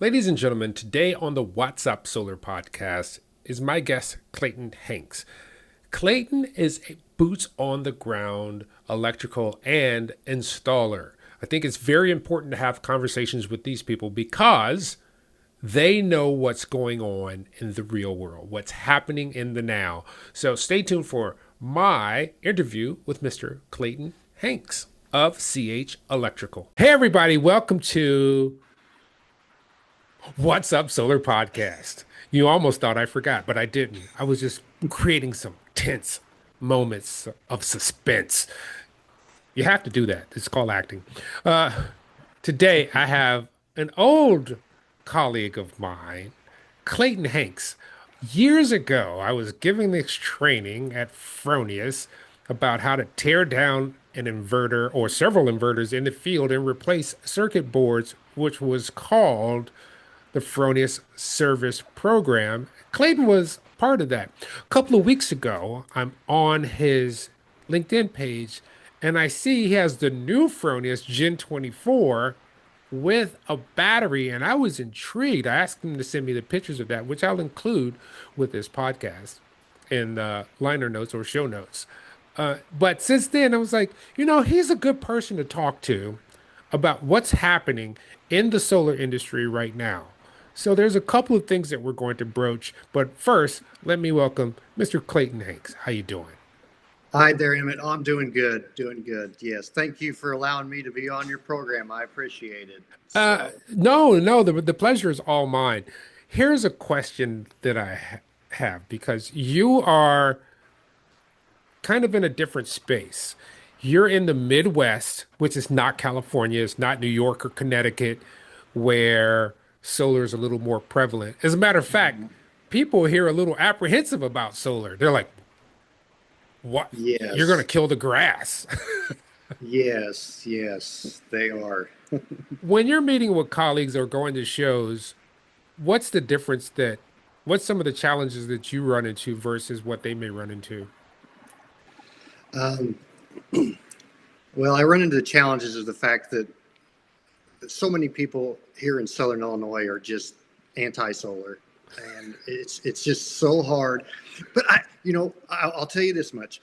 Ladies and gentlemen, today on the What's Up Solar podcast is my guest, Clayton Hanks. Clayton is a boots on the ground electrical and installer. I think it's very important to have conversations with these people because they know what's going on in the real world, what's happening in the now. So stay tuned for my interview with Mr. Clayton Hanks of CH Electrical. Hey, everybody, welcome to What's Up Solar Podcast. You almost thought I forgot, but I didn't. I was just creating some tense moments of suspense. You have to do that. It's called acting. Uh, Today, I have an old colleague of mine, Clayton Hanks. Years ago, I was giving this training at Fronius about how to tear down an inverter or several inverters in the field and replace circuit boards, which was called the Fronius Service Program. Clayton was part of that. A couple of weeks ago, I'm on his LinkedIn page and I see he has the new Fronius Gen 24 with a battery, and I was intrigued. I asked him to send me the pictures of that, which I'll include with this podcast in the liner notes or show notes. But since then, I was like, he's a good person to talk to about what's happening in the solar industry right now. So there's a couple of things that we're going to broach, but first, let me welcome Mr. Clayton Hanks. How you doing? Hi there, Emmitt. I'm doing good, doing good. Yes, thank you for allowing me to be on your program. I appreciate it. No, the pleasure is all mine. Here's a question that have because you are kind of in a different space. You're in the Midwest, which is not California, it's not New York or Connecticut, where solar is a little more prevalent. As a matter of fact, people here are a little apprehensive about solar. They're like, what? You're going to Yes, kill the grass. yes, they are. When you're meeting with colleagues or going to shows, what's the difference what's some of the challenges that you run into versus what they may run into? Um, well, I run into the challenges of the fact that so many people here in Southern Illinois are just anti-solar, and it's just so hard. But I'll tell you this much: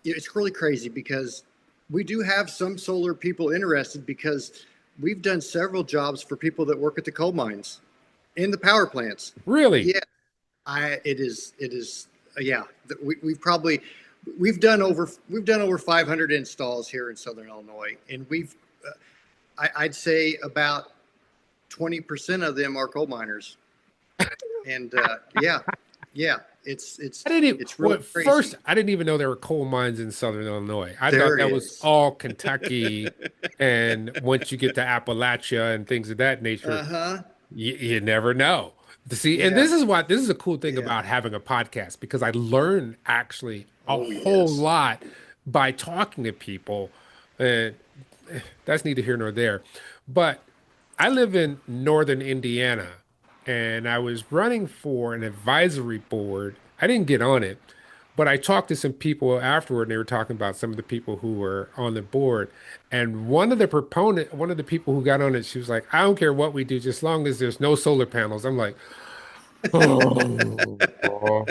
it's really crazy because we do have some solar people interested because we've done several jobs for people that work at the coal mines in the power plants. Really? Yeah, it is yeah. We've done over 500 installs here in Southern Illinois, and I'd say about 20% of them are coal miners, and yeah, it's it's I didn't even, it's well, really at first, crazy. I didn't even know there were coal mines in Southern Illinois. I thought There that was is. all Kentucky. And once you get to Appalachia and things of that nature, Uh-huh. you never know. To see, and Yeah. this is a cool thing Yeah. about having a podcast because I learn actually a Oh whole yes. lot by talking to people. And that's neither here nor there. But I live in northern Indiana and I was running for an advisory board. I didn't get on it, but I talked to some people afterward and they were talking about some of the people who were on the board. And one of the people who got on it, she was like, I don't care what we do, just as long as there's no solar panels. I'm like, oh.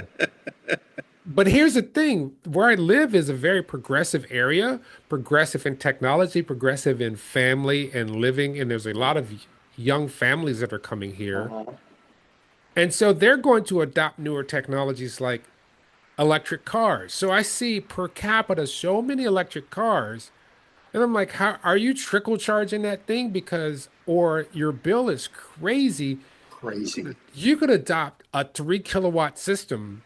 But here's the thing, where I live is a very progressive area, progressive in technology, progressive in family and living, and there's a lot of young families that are coming here. Uh-huh. And so they're going to adopt newer technologies like electric cars. So I see per capita so many electric cars, and I'm like, how are you trickle charging that thing? Because or your bill is crazy. Crazy. You could adopt a 3 kilowatt system,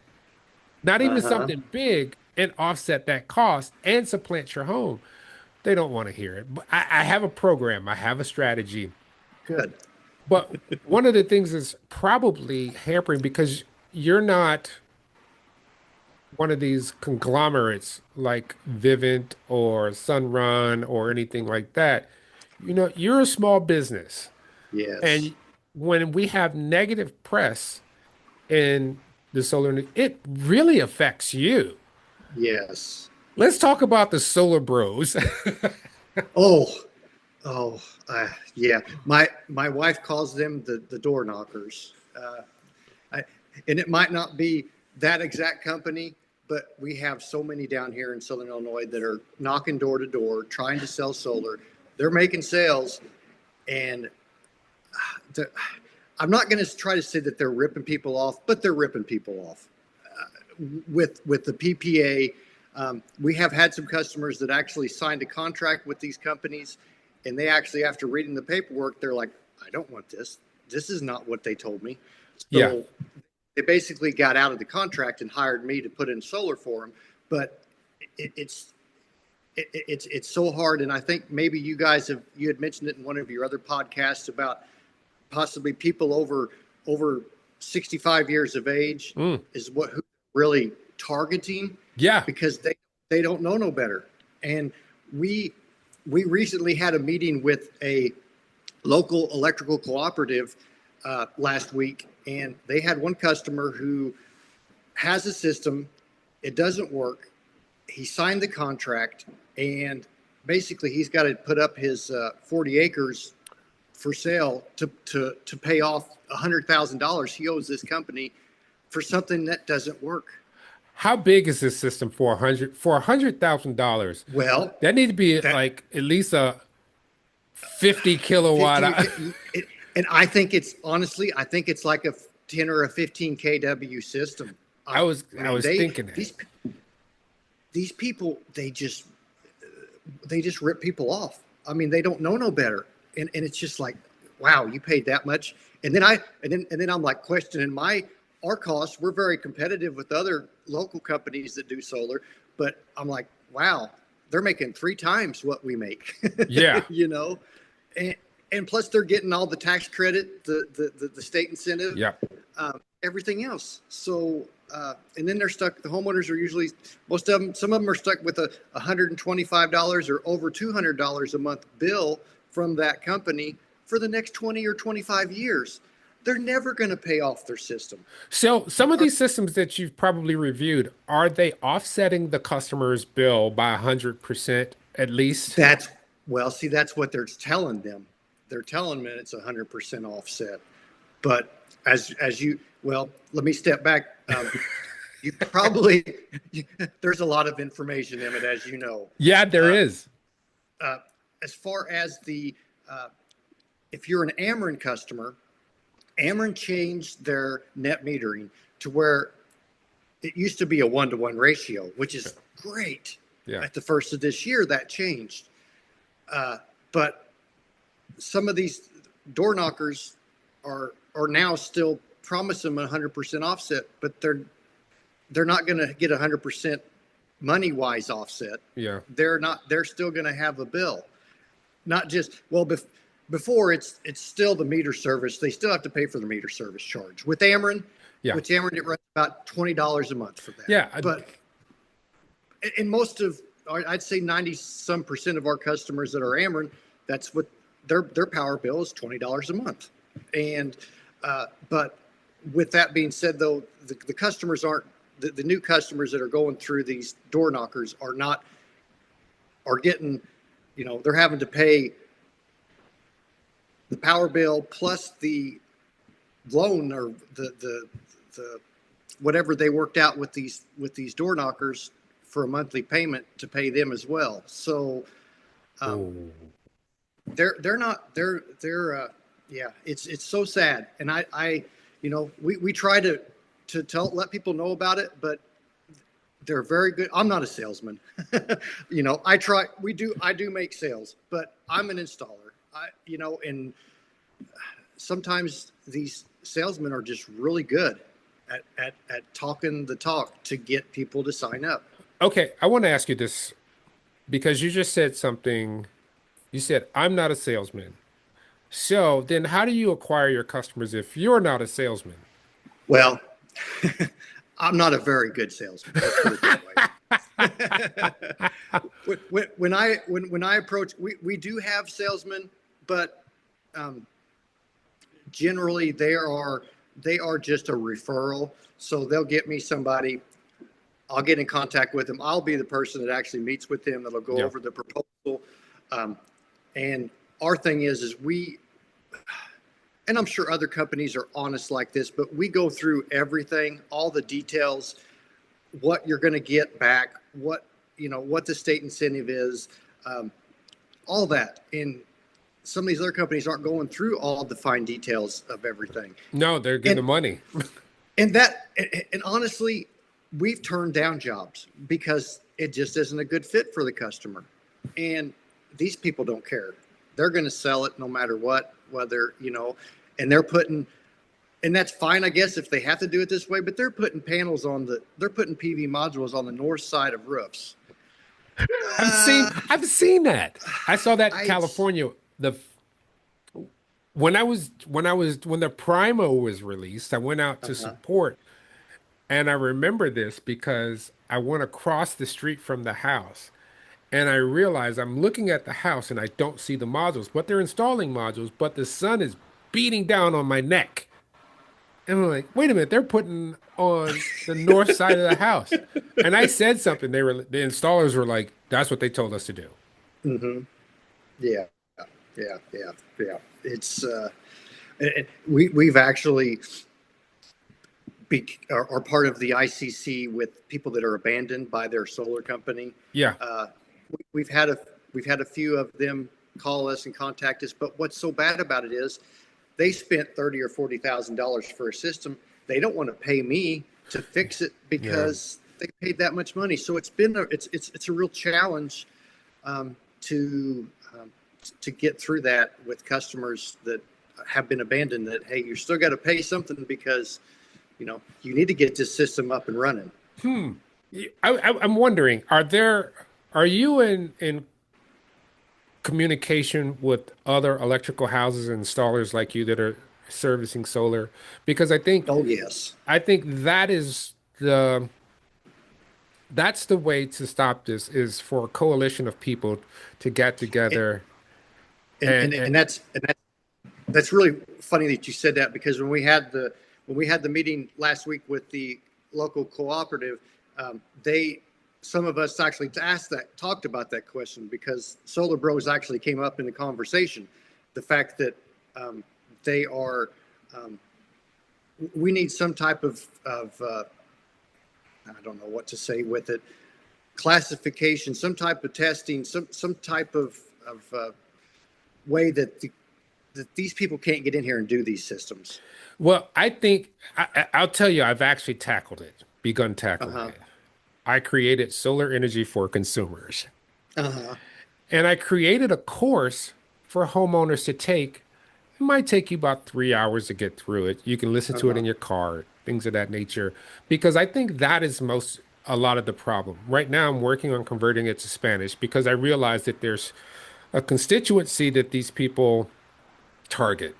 not even Uh-huh. something big, and offset that cost and supplant your home. They don't want to hear it. But I have a program, I have a strategy. Good. But one of the things is probably hampering because you're not one of these conglomerates like Vivint or Sunrun or anything like that. You're a small business. Yes. And when we have negative press in the it really affects you. Yes. Let's talk about the solar bros. Oh, Oh, yeah. My wife calls them the door knockers. I, and it might not be that exact company, but we have so many down here in Southern Illinois that are knocking door to door, trying to sell solar. They're making sales, and the, I'm not going to try to say that they're ripping people off, but they're ripping people off with the PPA. We have had some customers that actually signed a contract with these companies, and they actually, after reading the paperwork, they're like, I don't want this. This is not what they told me. Yeah. So they basically got out of the contract and hired me to put in solar for them. But it, it's it's so hard. And I think maybe you had mentioned it in one of your other podcasts about possibly people over 65 years of age is who really targeting, Yeah. because they don't know no better. And we recently had a meeting with a local electrical cooperative last week, and they had one customer who has a system. It doesn't work. He signed the contract, and basically he's got to put up his 40 acres for sale to pay off $100,000 he owes this company for something that doesn't work. How big is this system for $100,000? Well, That need to be that like at least a 50 kilowatt. 50, and I think it's honestly, I think it's like a 10 or a 15 kW system. I was thinking that. These people, they just rip people off. I mean, they don't know no better. And it's just like, wow, you paid that much. And then I'm like questioning our costs. We're very competitive with other local companies that do solar, but I'm like, wow, they're making 3 times what we make. Yeah. You know, and plus they're getting all the tax credit, the state incentive, Yeah. everything else. So and then they're stuck. The homeowners are usually, most of them, some of them are stuck with a $125 or over $200 a month bill from that company for the next 20 or 25 years. They're never going to pay off their system. So some of these systems that you've probably reviewed, are they offsetting the customer's bill by 100% at least? See, that's what they're telling them. They're telling them it's 100% offset. But let me step back. There's a lot of information, Emmitt, as you know. Yeah, there is. As far as if you're an Ameren customer, Ameren changed their net metering to where it used to be a 1-to-1 ratio, which is great. Yeah. At the first of this year, that changed. But some of these door knockers are now still promising 100% offset, but they're not going to get 100% money wise offset. Yeah. They're still going to have a bill. Not just, before it's still the meter service. They still have to pay for the meter service charge. With Ameren, Yeah. it runs about $20 a month for that. Yeah. But in most of, I'd say 90% of our customers that are Ameren, that's what their power bill is, $20 a month. And but with that being said, though, the customers aren't the new customers that are going through these door knockers are getting, they're having to pay the power bill plus the loan or the whatever they worked out with these door knockers for a monthly payment to pay them as well. So it's so sad. And I we try to let people know about it, but they're very good. I'm not a salesman. I do make sales, but I'm an installer. And sometimes these salesmen are just really good at talking the talk to get people to sign up. Okay, I want to ask you this because you just said something. You said, I'm not a salesman. So then how do you acquire your customers if you're not a salesman? Well, I'm not a very good salesman. Let's put it that way. When I approach, we do have salesmen, but generally they are just a referral. So they'll get me somebody. I'll get in contact with them. I'll be the person that actually meets with them. That'll go over the proposal, and our thing is and I'm sure other companies are honest like this, but we go through everything, all the details, what you're going to get back, what the state incentive is, um, all that. And some of these other companies aren't going through all the fine details of everything. No, they're getting And the money. and honestly, we've turned down jobs because it just isn't a good fit for the customer. And these people don't care. They're going to sell it no matter what, whether, and and that's fine, I guess, if they have to do it this way, but they're putting they're putting PV modules on the north side of roofs. Uh, I've seen that. I saw that in I, California. The when the Primo was released, I went out to uh-huh. support, and I remember this because I went across the street from the house, and I realized I'm looking at the house and I don't see the modules, but they're installing modules, but the sun is beating down on my neck. And I'm like, wait a minute, they're putting on the north side of the house. And I said something. The installers were like, that's what they told us to do. hmm Yeah, yeah. We've actually are part of the ICC with people that are abandoned by their solar company. Yeah. Uh, we've had a few of them call us and contact us, but what's so bad about it is they spent $30,000 or $40,000 for a system. They don't want to pay me to fix it Yeah. because they paid that much money. So it's a real challenge um, to um, to get through that with customers that have been abandoned. That, hey, you still got to pay something because you need to get this system up and running. Hmm. I'm wondering, are you in communication with other electrical houses and installers like you that are servicing solar? Because Oh yes, I think the that's the way to stop this is for a coalition of people to get and together and and, and, and and that's really funny that you said that, because when we had the meeting last week with the local cooperative, they some of us actually talked about that question, because Solar Bros actually came up in the conversation. The fact that um, they are um, we need some type of I don't know what to say with it, classification, some type of testing, some type of way that these people can't get in here and do these systems. well, I'll tell you, I've actually begun tackling Uh-huh. it. I created solar energy for consumers. Uh-huh. And I created a course for homeowners to take. It might take you about 3 hours to get through it. You can listen to it Uh-huh. in your car, things of that nature, because I think that is a lot of the problem. Right now, I'm working on converting it to Spanish because I realize that there's a constituency that these people target.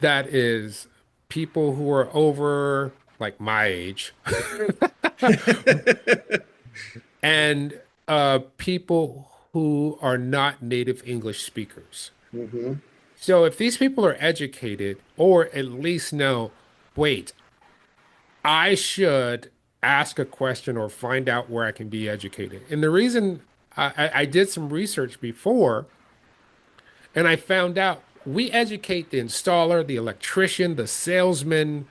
That is people who are over like my age and people who are not native English speakers. Mm-hmm. So if these people are educated or at least know, wait, I should ask a question or find out where I can be educated. And the reason I did some research before and I found out we educate the installer, the electrician, the salesman.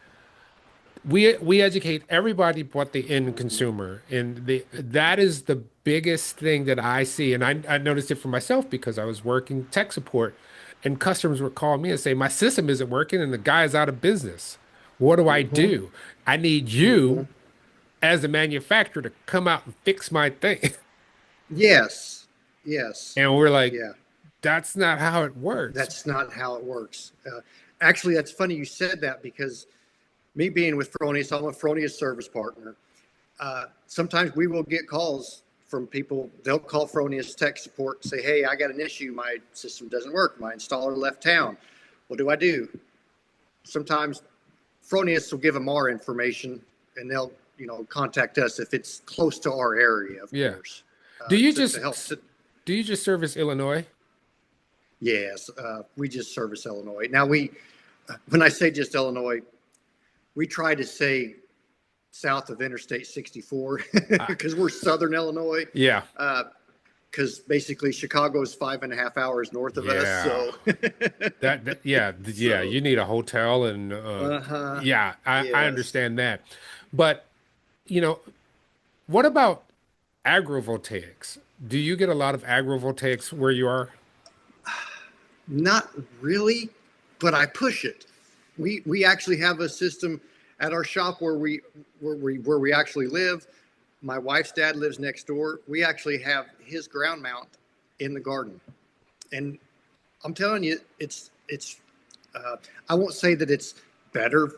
We educate everybody but the end consumer. And that is the biggest thing that I see. And I noticed it for myself because I was working tech support and customers would call me and say, my system isn't working and the guy is out of business. What do I Mm-hmm. do? I need Mm-hmm. you as a manufacturer to come out and fix my thing. Yes. Yes. And we're like, Yeah. that's not how it works. That's not how it works. Actually, that's funny you said that, because me being with Fronius, I'm a Fronius service partner. Sometimes we will get calls from people. They'll call Fronius tech support and say, "Hey, I got an issue. My system doesn't work. My installer left town. What do I do?" Sometimes Fronius will give them our information, and they'll contact us if it's close to our area, of Yeah. course, Do you to help. just do you just service Illinois? Yes, we just service Illinois. Now when I say just Illinois, we try to say south of Interstate 64 Uh, because we're Southern Illinois. yeah. Uh, because basically Chicago is 5.5 hours north of us. Yeah. So, Yeah, so, you need a hotel and uh-huh. yeah, I Yes. understand that. But, you know, what about agrivoltaics? Do you get a lot of agrivoltaics where you are? Not really, but I push it. We actually have a system at our shop where we actually live. My wife's dad lives next door. We actually have his ground mount in the garden, and I'm telling you, it's. Uh, I won't say that it's better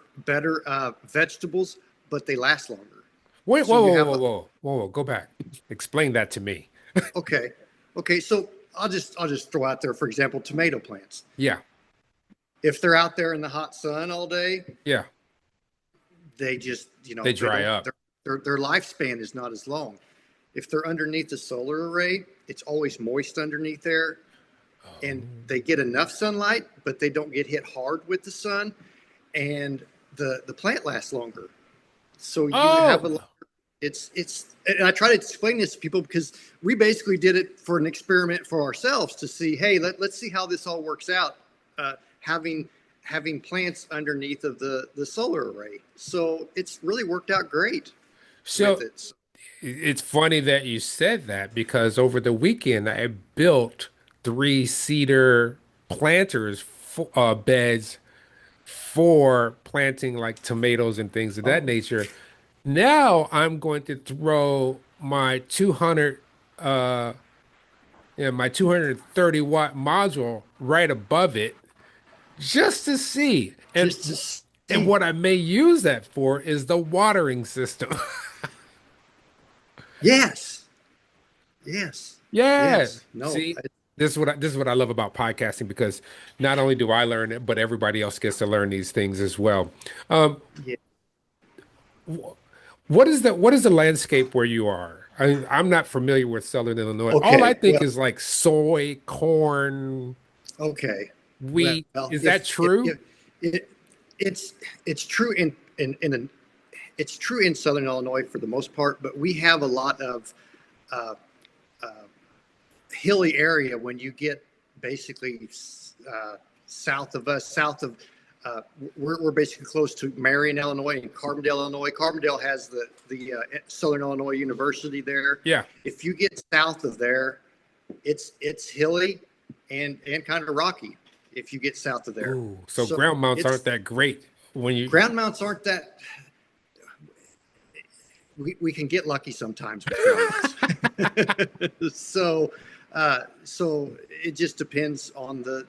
vegetables, but they last longer. Wait, So whoa, you whoa, have whoa, whoa, whoa, whoa, go back. Explain that to me. okay, okay. So I'll just throw out there, for example, tomato plants. Yeah, If they're out there in the hot sun all day, yeah, they just they they dry don't up. their lifespan is not as long. If they're underneath the solar array, it's always moist underneath there, Oh. and they get enough sunlight, but they don't get hit hard with the sun, and the plant lasts longer. So you have Oh, a it's and I try to explain this to people because we basically did it for an experiment for ourselves to see, hey, let's see how this all works out, having plants underneath of the solar array. So it's really worked out great with so it. it's funny that you said that because over the weekend I built three cedar planters beds for planting like tomatoes and things of that Oh, nature. Now I'm going to throw my 200 uh my 230-watt module right above it just to see. just to And see. what I may use that for is the watering system. Yes, yes, Yeah. yes. No, See, this is what I love about podcasting because not only do I learn it, but everybody else gets to learn these things as well. Um, yeah. what is the landscape where you are? I'm not familiar with Southern Illinois. All I Okay. think Well, is like soy, corn, okay. Well, wheat. Is that if true? it, it's true it's true in Southern Illinois for the most part, but we have a lot of uh, uh, hilly area when you get basically south of us, south of we're basically close to Marion, Illinois, and Carbondale, Illinois. Carbondale has the Southern Illinois University there. Yeah. If you get south of there, it's hilly and kind of rocky. If you get south of there, Ooh, so so ground mounts aren't it's that great when you. ground mounts aren't that. We can get lucky sometimes with ground mounts. So it just depends on the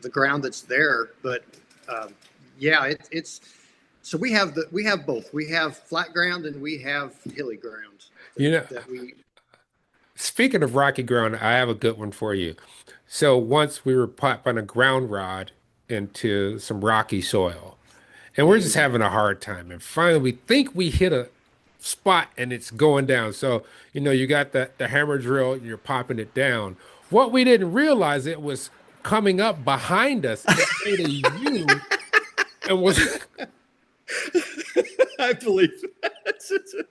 ground that's there. But um, yeah, it's so we have both. We have flat ground and we have hilly ground that, You know, that we. speaking of rocky ground, I have a good one for you. So once we were popping a ground rod into some rocky soil, and we're just Mhm. having a hard time. And finally, we think we hit a spot and it's going down. So, you got the hammer drill, you're popping it down. What we didn't realize it was coming up behind us. It made a U and was I believe that.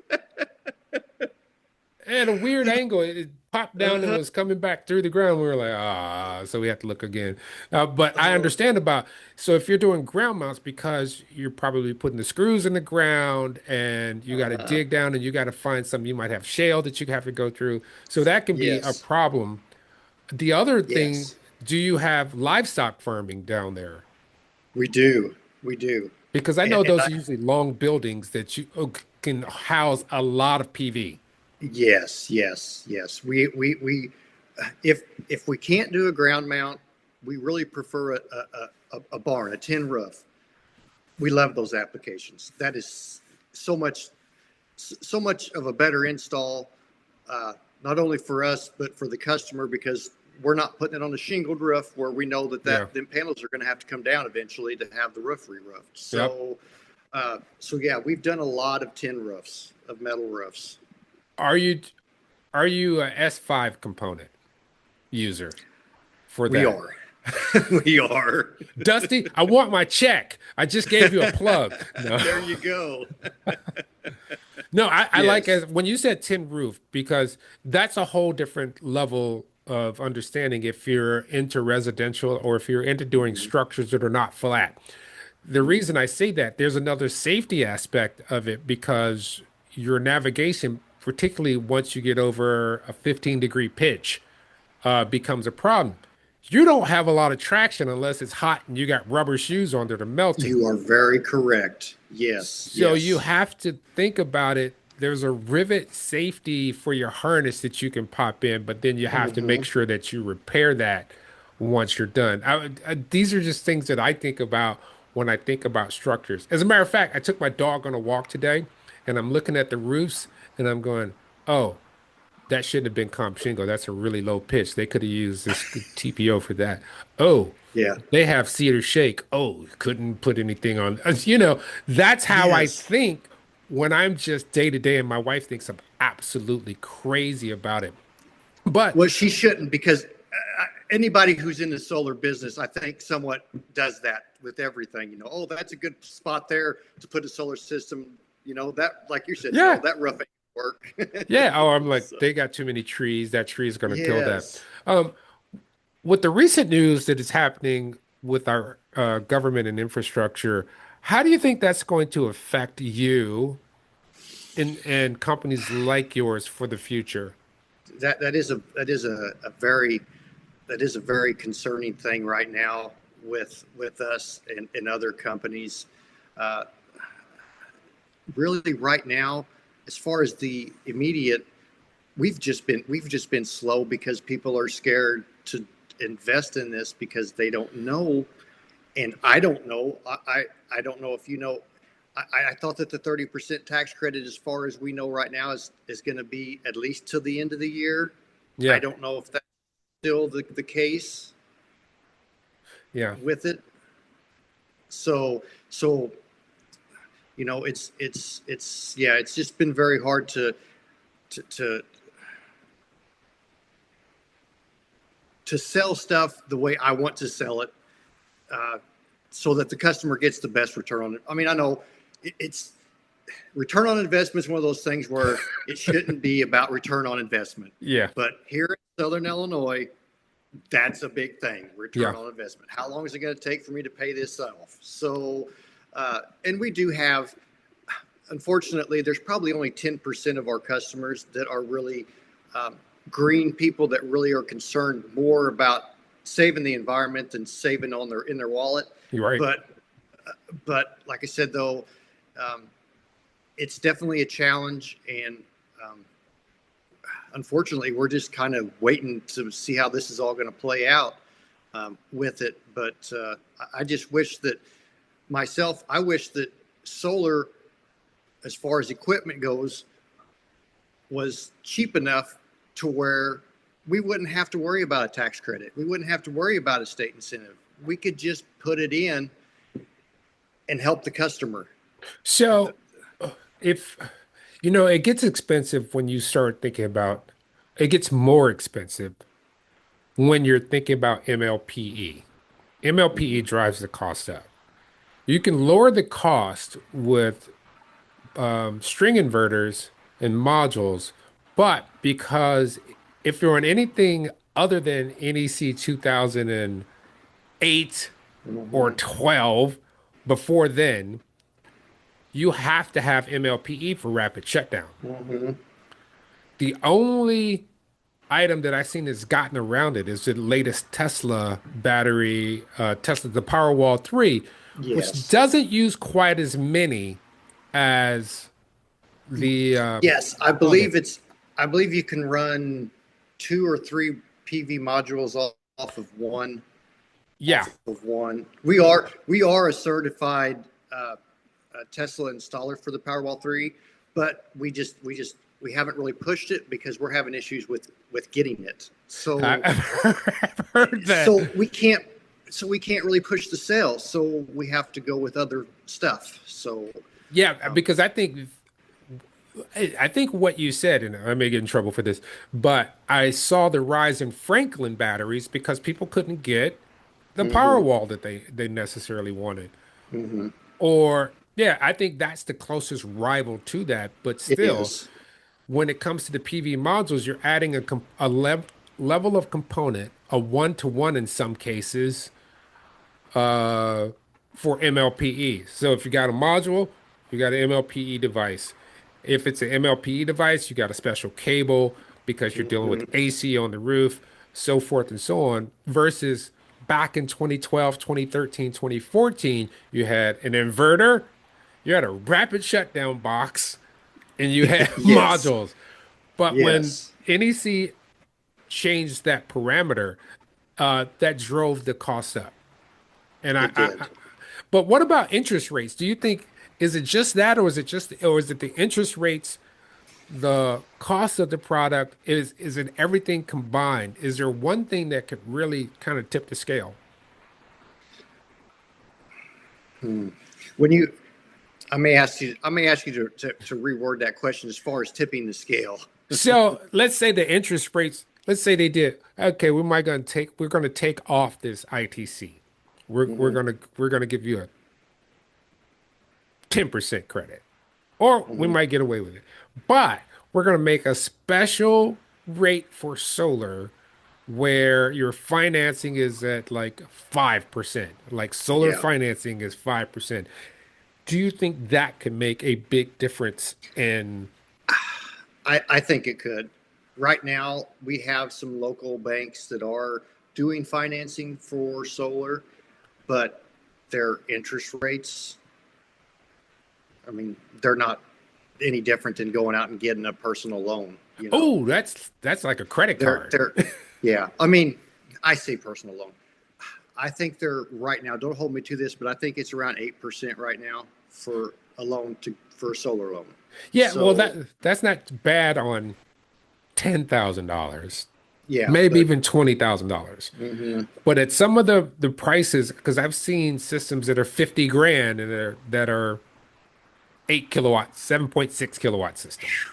at a weird angle. It popped down and Uh-huh. was coming back through the ground. We were like, ah, so we have to look again. But I Oh, understand about, so if you're doing ground mounts, because you're probably putting the screws in the ground and you got to uh-huh. dig down and you got to find some, you might have shale that you have to go through. So that can be a Yes. problem. The other thing, Yes. do you have livestock farming down there? We do. We do. Because I know And those I, are usually long buildings that you can house a lot of PV. yes, yes, yes. If we can't do a ground mount, we really prefer a barn, a tin roof. We love those applications. That is so much of a better install, not only for us but for the customer because we're not putting it on a shingled roof where we know Yeah. them panels are going to have to come down eventually to have the roof re-roofed. Yep. So yeah, we've done a lot of tin roofs, of metal roofs. Are you are you a S5 component user for We that? are, we are. Dusty, I want my check. I just gave you a plug. No. There you go. No, I like Yes. as when you said tin roof because that's a whole different level of understanding if you're into residential or if you're into doing Mhm. structures that are not flat. The reason I say that, there's another safety aspect of it because your navigation, particularly once you get over a 15-degree pitch, becomes a problem. You don't have a lot of traction unless it's hot and you got rubber shoes on that are melting. You are very correct. Yes, So you yes. have to think about it. There's a rivet safety for your harness that you can pop in, but then you have to make Hmm. sure that you repair that once you're done. These are just things that I think about when I think about structures. As a matter of fact, I took my dog on a walk today and I'm looking at the roofs and I'm going, oh, that shouldn't have been comp shingle. That's a really low pitch. They could have used this TPO for that. Oh, Yeah. they have cedar shake. Oh, couldn't put anything on. You know, that's how I Yes. think when I'm just day to day, and my wife thinks I'm absolutely crazy about it. But Well, she shouldn't because anybody who's in the solar business, I think, somewhat does that with everything. Oh, that's a good spot there to put a solar system. That, like you said, no, yeah, that rough ain't work. yeah. Oh, I'm like, So, they got too many trees. That tree is going to kill that. yes. Um, with the recent news that is happening with our government and infrastructure, how do you think that's going to affect you and companies like yours for the future? That is a very concerning thing right now with us and other companies. Uh, Really, right now, as far as the immediate, we've just been slow because people are scared to invest in this because they don't know, and I don't know. I don't know if you know. I thought that the 30% tax credit, as far as we know right now, is going to be at least till the end of the year. I Yeah, don't know if that's still the case yeah. with it. So it's yeah, it's just been very hard to to to sell stuff the way I want to sell it, uh, so that the customer gets the best return on it. I mean, I know it's return on investment is one of those things where it shouldn't be about return on investment, Yeah, but here in Southern Illinois, that's a big thing. yeah. Return on investment. How long is it going to take for me to pay this off? So, and we do have, unfortunately, there's probably only 10% of our customers that are really um, green people that really are concerned more about saving the environment than saving on their in their wallet. You're right. But like I said, though, um, it's definitely a challenge, and um, unfortunately, we're just kind of waiting to see how this is all going to play out with it. But I just wish that I wish that solar, as far as equipment goes, was cheap enough to where we wouldn't have to worry about a tax credit. We wouldn't have to worry about a state incentive. We could just put it in and help the customer. So, if it gets expensive when you start thinking about it gets more expensive when you're thinking about MLPE. MLPE drives the cost up. You can lower the cost with string inverters and modules, but because if you're on anything other than NEC 2008 or Mm-hmm. 12, before then, you have to have MLPE for rapid shutdown. Mm-hmm. The only item that I've seen that's gotten around it is the latest Tesla battery, the Powerwall 3, which Yes. doesn't use quite as many as the Yes, I plug-in. believe it's. I believe you can run two or three PV modules off of one. Yeah. We are a certified Tesla installer for the Powerwall 3, but we haven't really pushed it because we're having issues with getting it. So I've heard that. so we can't so we can't really push the sales. So we have to go with other stuff. So Yeah, um, because I think what you said, and I may get in trouble for this, but I saw the rise in Franklin batteries because people couldn't get the mhm, Powerwall that they necessarily wanted. mhm. Or, Yeah, I think that's the closest rival to that. But It still, is. when it comes to the PV modules, you're adding a level of component, a one-to-one in some cases, uh, for MLPE. So if you got a module, you got an MLPE device. If it's an MLPE device, you got a special cable because you're dealing with Mhm. AC on the roof, so forth and so on. Versus back in 2012, 2013, 2014, you had an inverter, you had a rapid shutdown box, and you had Yes. modules. But when Yes. NEC changed that parameter, that drove the cost up. And It did. but what about interest rates? Do you think is it just that, or is it just, or is it the interest rates, the cost of the product? Is it everything combined? Is there one thing that could really kind of tip the scale? Hmm. When you, I may ask you to reword that question as far as tipping the scale. So let's say the interest rates, let's say they did, okay, we're gonna take off this ITC. Hmm. We're gonna give you a 10% credit. Or we Hmm. might get away with it. But we're going to make a special rate for solar where your financing is at like 5%. Like solar Yeah, financing is 5%. Do you think that could make a big difference in? I think it could. Right now, we have some local banks that are doing financing for solar, but their interest rates, I mean, they're not any different than going out and getting a personal loan, you know. Oh, that's like a credit They're card. they're yeah. I mean, I say personal loan. I think they're right now, don't hold me to this, but I think it's around 8% right now for a loan to for a solar loan. Yeah, well So, that's not bad on $10,000, yeah, maybe but even $20,000. mhm, But at some of the prices, because I've seen systems that are 50 grand and that are 8 kilowatts, 7.6 kilowatt systems.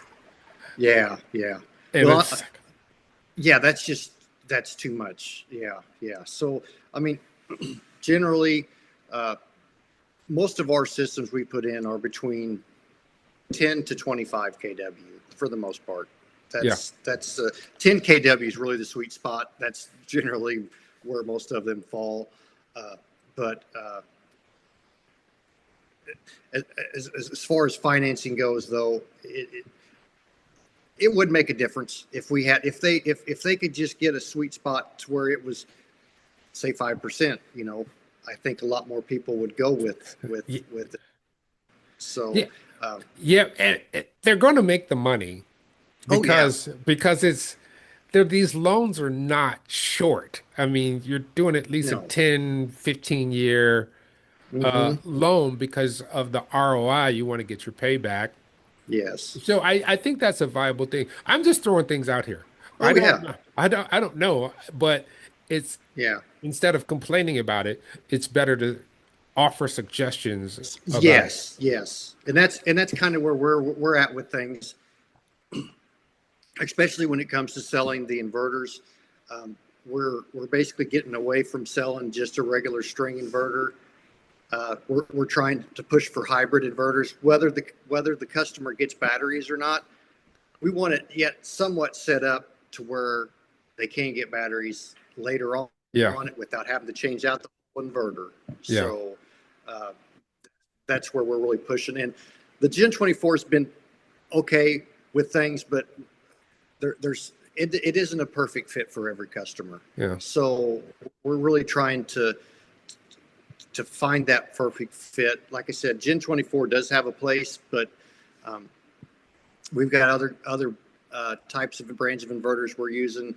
yeah, yeah. And Well, it's yeah, that's too much. Yeah, yeah. So, I mean, generally, uh, most of our systems we put in are between 10 to 25 kW for the most part. yeah. That's 10 kW is really the sweet spot. That's generally where most of them fall. But as far as financing goes, though, it would make a difference if we had if they could just get a sweet spot to where it was say 5%. You know, I think a lot more people would go Yeah. with it. So, Yeah. uh, Yeah. And they're going to make the money oh yeah, because these loans are not short. I mean, you're doing at least a no, 10, 15 year hmm, loan because of the ROI. You want to get your payback. yes, So I think that's a viable thing. I'm just throwing things out here. oh yeah, I don't know, but it's yeah. instead of complaining about it, it's better to offer suggestions about it. Yes, yes, and that's kind of where we're at with things, especially when it comes to selling the inverters. Um, we're basically getting away from selling just a regular string inverter. We're trying to push for hybrid inverters, whether the customer gets batteries or not. We want it yet somewhat set up to where they can get batteries later Yeah, on it without having to change out the whole inverter. yeah. So. Uh, that's where we're really pushing. And the Gen 24 has been okay with things, but it isn't a perfect fit for every customer. Yeah. So we're really trying to find that perfect fit. Like I said, Gen 24 does have a place, but um, we've got other types of brands of inverters we're using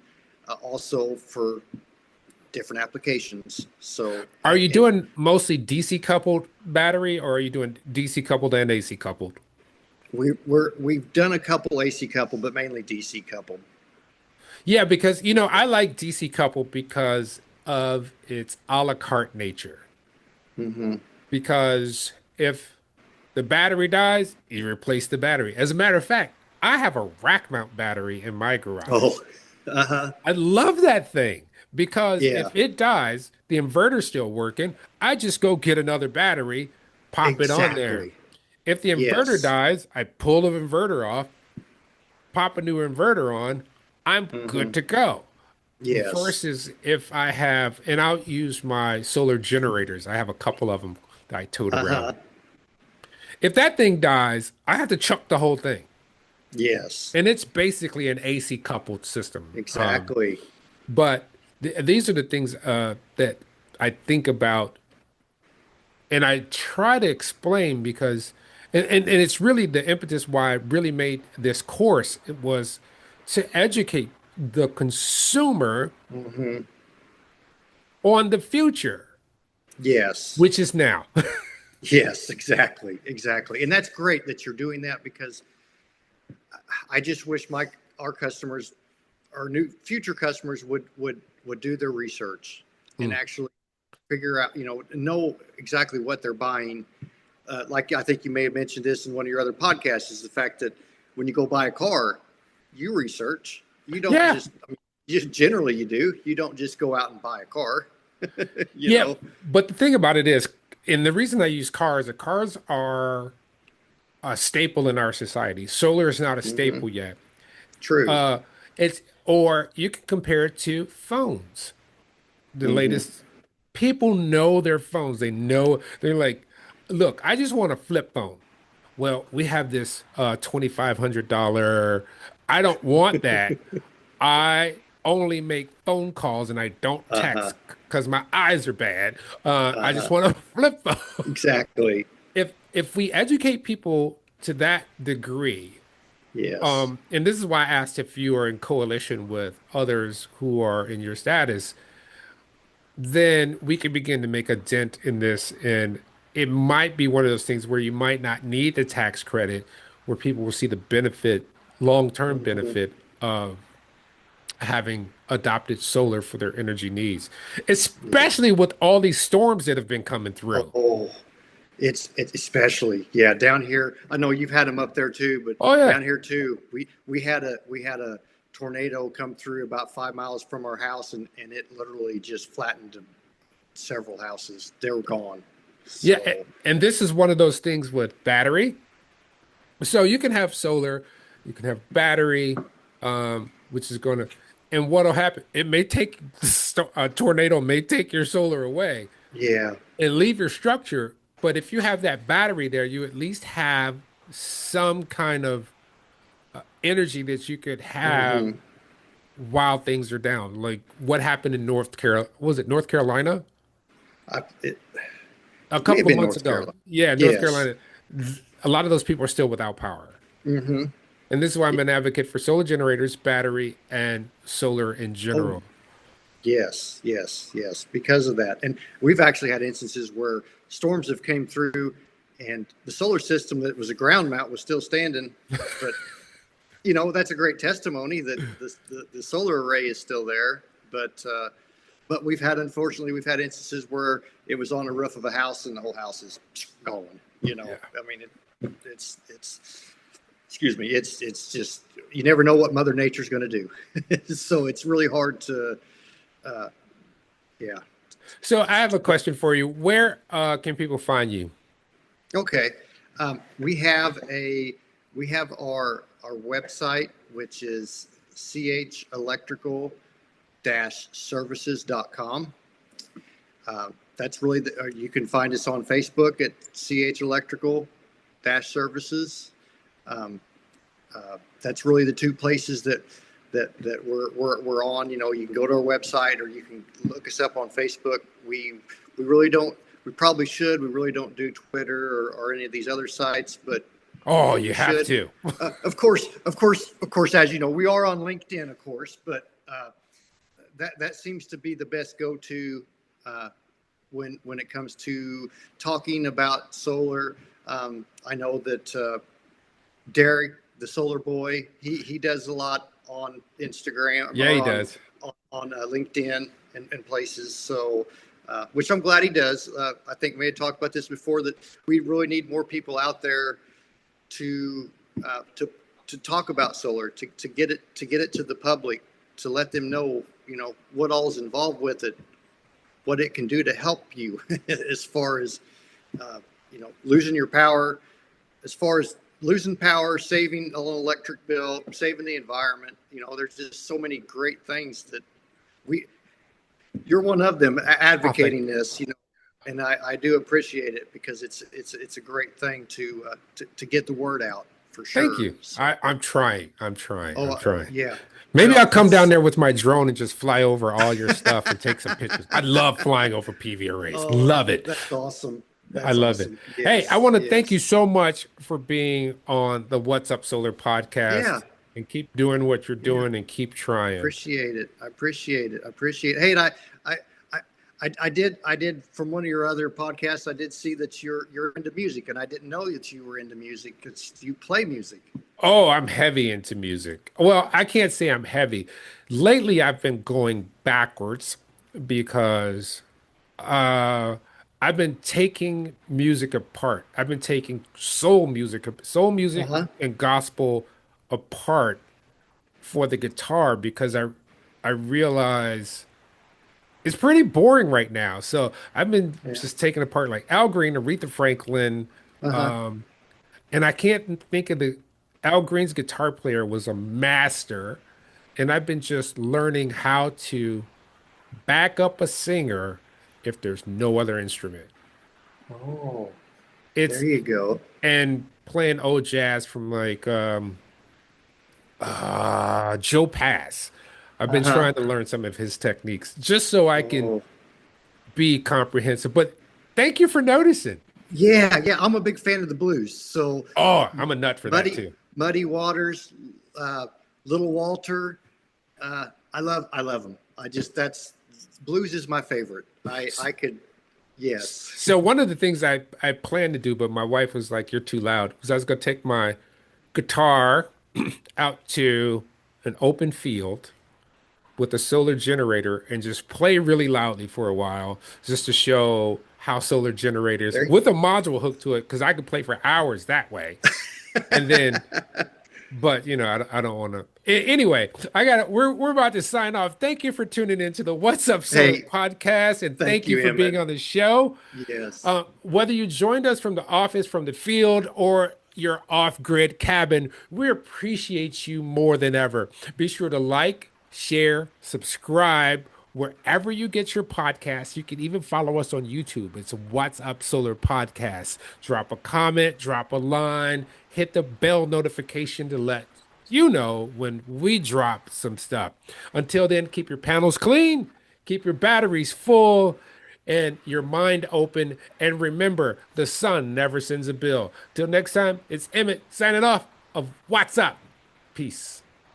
also for different applications. So Are you and doing mostly DC coupled battery or are you doing DC coupled and AC coupled? we've done a couple AC coupled, but mainly DC coupled. Yeah, because I like DC coupled because of its a la carte nature. Hmm. Because if the battery dies, you replace the battery. As a matter of fact, I have a rack mount battery in my garage. Oh, uh-huh. I love that thing because Yeah, if it dies, the inverter's still working. I just go get another battery, pop it on there. exactly. If the inverter Yes. dies, I pull the inverter off, pop a new inverter on, I'm good Hmm. to go. Yes. Versus if I have, and I'll use my solar generators. I have a couple of them that I tote Uh-huh. around. If that thing dies, I have to chuck the whole thing. Yes. And it's basically an AC coupled system. Exactly. But these are the things that I think about and I try to explain because, and it's really the impetus why I really made this course. It was to educate the consumer Hmm. on the future, Yes. which is now. Yes, exactly. Exactly. And that's great that you're doing that, because I just wish our customers, our new future customers, would do their research and Mm. actually figure out, know exactly what they're buying. Like I think you may have mentioned this in one of your other podcasts, is the fact that when you go buy a car, you research. You don't Yeah, just, I mean, generally you do. You don't just go out and buy a car, you yeah. know? But the thing about it is, and the reason I use cars, the cars are a staple in our society. Solar is not a Hmm. staple yet. True. Uh, it's or you can compare it to phones. The Hmm. latest people know their phones. They know they're like, look, I just want a flip phone. Well, we have this $2,500. I don't want that. I only make phone calls and I don't Uh-huh. text because my eyes are bad. I just Uh-huh. want a flip phone. Exactly. If we educate people to that degree, Yes. and this is why I asked if you are in coalition with others who are in your status, then we can begin to make a dent in this. And it might be one of those things where you might not need the tax credit, where people will see the benefit, long-term Hmm. benefit of having adopted solar for their energy needs, especially with all these storms that have been coming through. Oh, it's especially, yeah, down here. I know you've had them up there too, but Oh yeah. down here too, we had a tornado come through about 5 miles from our house, and it literally just flattened several houses. They were gone. Yeah, So, and this is one of those things with battery. So you can have solar, you can have battery, which is going to, and what'll happen? It may take a tornado may take your solar away yeah. and leave your structure, but if you have that battery there, you at least have some kind of energy that you could have Hmm. while things are down. Like what happened in North Carolina? Was it North Carolina? It A may have couple been months North ago. Carolina. Yeah, North Yes. Carolina. A lot of those people are still without power. Hmm. And this is why I'm an advocate for solar generators, battery, and solar in Oh, general. yes, yes, yes, because of that. And we've actually had instances where storms have came through, and the solar system that was a ground mount was still standing. But that's a great testimony that the solar array is still there. But unfortunately we've had instances where it was on the roof of a house and the whole house is gone. Yeah. I mean, it's excuse me, it's just, you never know what Mother Nature's going to do. So it's really hard to, uh, yeah. So I have a question for you. Where can people find you? Okay. We have our website, which is chelectrical services.com. That's really you can find us on Facebook at CH Electrical Services. Um, that's really the two places that we're on. You can go to our website, or you can look us up on Facebook. We really don't. We probably should. We really don't do Twitter or any of these other sites, but Oh, you we have should. to. Of course, as you know, we are on LinkedIn, of course, but that seems to be the best go-to when it comes to talking about solar. I know that Derek, the solar boy, he does a lot on Instagram Yeah, he or does. on LinkedIn and places. So, which I'm glad he does. I think we had talked about this before, that we really need more people out there to uh, to to talk about solar, to get it to the public, to let them know what all is involved with it, what it can do to help you as far as losing your power, as far as losing power, saving an electric bill, saving the environment, there's just so many great things that we, you're one of them Oh, thank advocating you. this, and I do appreciate it because it's a great thing to get the word out for Thank sure. you. So, I'm trying. I'm trying. I'm oh trying. yeah, Maybe I'll well, come down there with my drone and just fly over all your stuff and take some pictures. I love flying over PV arrays. Love it. that's awesome. I That's love it. awesome. Hey, I Yes, want to thank you yes, so much for being on the What's Up Solar yeah, podcast and keep doing what you're yeah. doing and keep trying. Appreciate it. I appreciate it. I appreciate it. Hey, and I, I did from one of your other podcasts. I did see that you're into music, and I didn't know that you were into music because you play music. Oh, I'm heavy into music. Well, I can't say I'm heavy. Lately, I've been going backwards because uh, I've been taking music apart. I've been taking soul Uh music huh. and gospel apart for the guitar because I realize it's pretty boring right now. So I've been Yeah. just taking apart like Al Green, Aretha Franklin, Uh huh. um, and I can't think of the Al Green's guitar player was a master, and I've been just learning how to back up a singer if there's no other instrument. Oh, there It's you go. and playing old jazz from like Joe Pass. I've Uh been huh. trying to learn some of his techniques just so I can Oh, be comprehensive. But thank you for noticing. yeah, yeah. I'm a big fan of the blues. So, Oh, I'm a nut for that Muddy too. Muddy Waters, uh, Little Walter. I love them. I just that's blues is my favorite. I could, yes. So one of the things I planned to do, but my wife was like, "You're too loud," was I was gonna take my guitar out to an open field with a solar generator and just play really loudly for a while, just to show how solar generators There. with a module hooked to it, because I could play for hours that way. And then but I don't want to. Anyway, I got it. We're about to sign off. Thank you for tuning into the What's Up Solar Hey, podcast, and thank thank you you, for being Emmett. on the show. Yes. Whether you joined us from the office, from the field, or your off-grid cabin, we appreciate you more than ever. Be sure to like, share, subscribe wherever you get your podcasts. You can even follow us on YouTube. It's What's Up Solar Podcast. Drop a comment, drop a line, hit the bell notification to let you know when we drop some stuff. Until then, keep your panels clean, keep your batteries full, and your mind open. And remember, the sun never sends a bill. Till next time, it's Emmett signing off of What's Up. Peace.